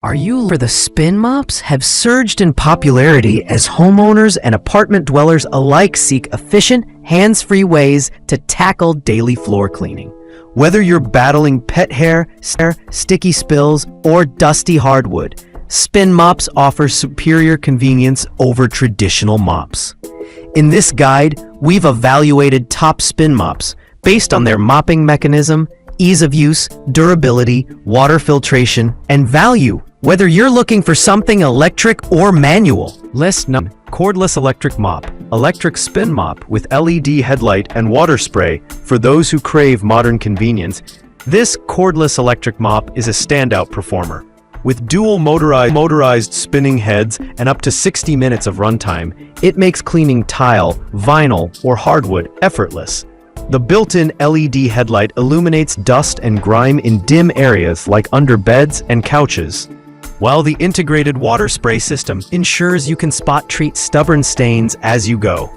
Are you for the Spin Mops have surged in popularity as homeowners and apartment dwellers alike seek efficient, hands-free ways to tackle daily floor cleaning. Whether you're battling pet hair, sticky spills, or dusty hardwood, Spin Mops offers superior convenience over traditional mops. In this guide, we've evaluated top Spin Mops based on their mopping mechanism, ease of use, durability, water filtration, and value. Whether you're looking for something electric or manual. List number: cordless electric mop, electric spin mop with LED headlight and water spray for those who crave modern convenience. This cordless electric mop is a standout performer. With dual motorized spinning heads and up to 60 minutes of runtime, it makes cleaning tile, vinyl, or hardwood effortless. The built-in LED headlight illuminates dust and grime in dim areas like under beds and couches, while the integrated water spray system ensures you can treat stubborn stains as you go.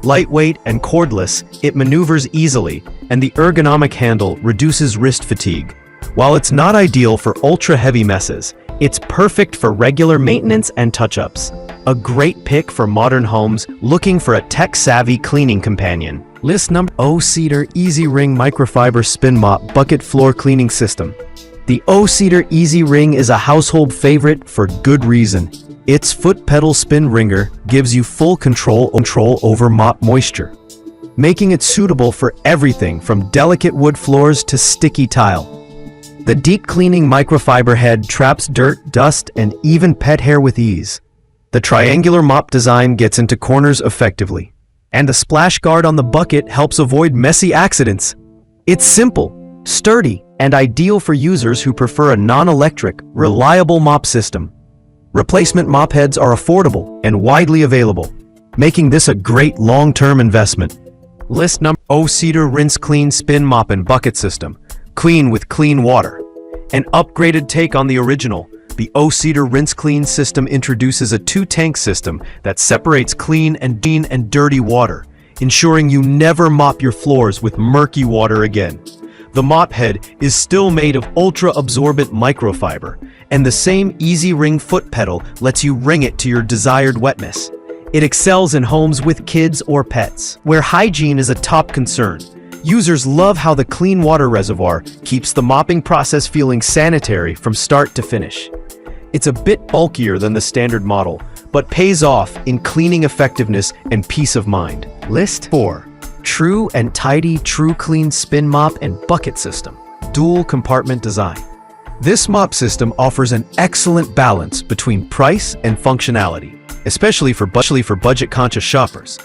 Lightweight and cordless, it maneuvers easily, and the ergonomic handle reduces wrist fatigue. While it's not ideal for ultra-heavy messes, it's perfect for regular maintenance and touch-ups. A great pick for modern homes looking for a tech-savvy cleaning companion. List number: O-Cedar Easy Ring Microfiber Spin Mop Bucket Floor Cleaning System. The O-Cedar Easy Ring is a household favorite for good reason. Its foot pedal spin ringer gives you full control over mop moisture, making it suitable for everything from delicate wood floors to sticky tile. The deep cleaning microfiber head traps dirt, dust, and even pet hair with ease. The triangular mop design gets into corners effectively, and the splash guard on the bucket helps avoid messy accidents. It's simple, sturdy, and ideal for users who prefer a non-electric, reliable mop system. Replacement mop heads are affordable and widely available, making this a great long-term investment. List number: O-Cedar Rinse Clean Spin Mop and Bucket System. Clean with clean water. An upgraded take on the original, the O-Cedar Rinse Clean system introduces a two-tank system that separates clean and dirty water, ensuring you never mop your floors with murky water again. The mop head is still made of ultra-absorbent microfiber, and the same easy ring foot pedal lets you ring it to your desired wetness. It excels in homes with kids or pets, where hygiene is a top concern. Users love how the clean water reservoir keeps the mopping process feeling sanitary from start to finish. It's a bit bulkier than the standard model, but pays off in cleaning effectiveness and peace of mind. List 4. True and Tidy True Clean Spin Mop and Bucket System. Dual compartment design. This mop system offers an excellent balance between price and functionality, especially for budget-conscious shoppers.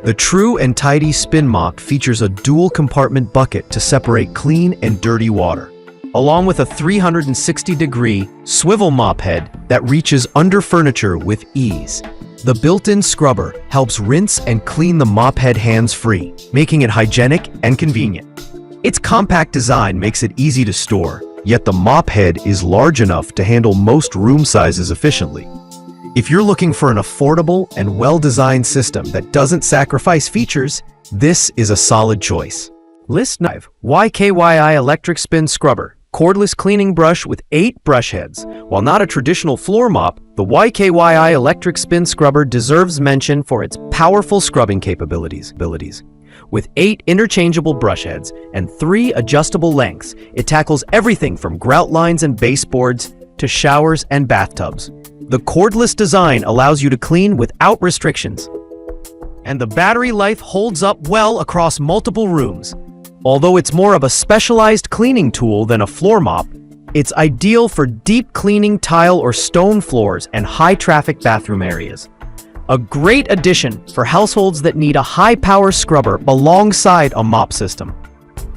The True and Tidy Spin Mop features a dual compartment bucket to separate clean and dirty water, along with a 360-degree swivel mop head that reaches under furniture with ease. The built-in scrubber helps rinse and clean the mop head hands-free, making it hygienic and convenient. Its compact design makes it easy to store, yet the mop head is large enough to handle most room sizes efficiently. If you're looking for an affordable and well-designed system that doesn't sacrifice features, this is a solid choice. List 5. YKYI Electric Spin Scrubber. Cordless cleaning brush with 8 brush heads. While not a traditional floor mop, the YKYI Electric Spin Scrubber deserves mention for its powerful scrubbing capabilities. With 8 interchangeable brush heads and 3 adjustable lengths, it tackles everything from grout lines and baseboards to showers and bathtubs. The cordless design allows you to clean without restrictions, and the battery life holds up well across multiple rooms. Although it's more of a specialized cleaning tool than a floor mop, it's ideal for deep cleaning tile or stone floors and high-traffic bathroom areas. A great addition for households that need a high-power scrubber alongside a mop system.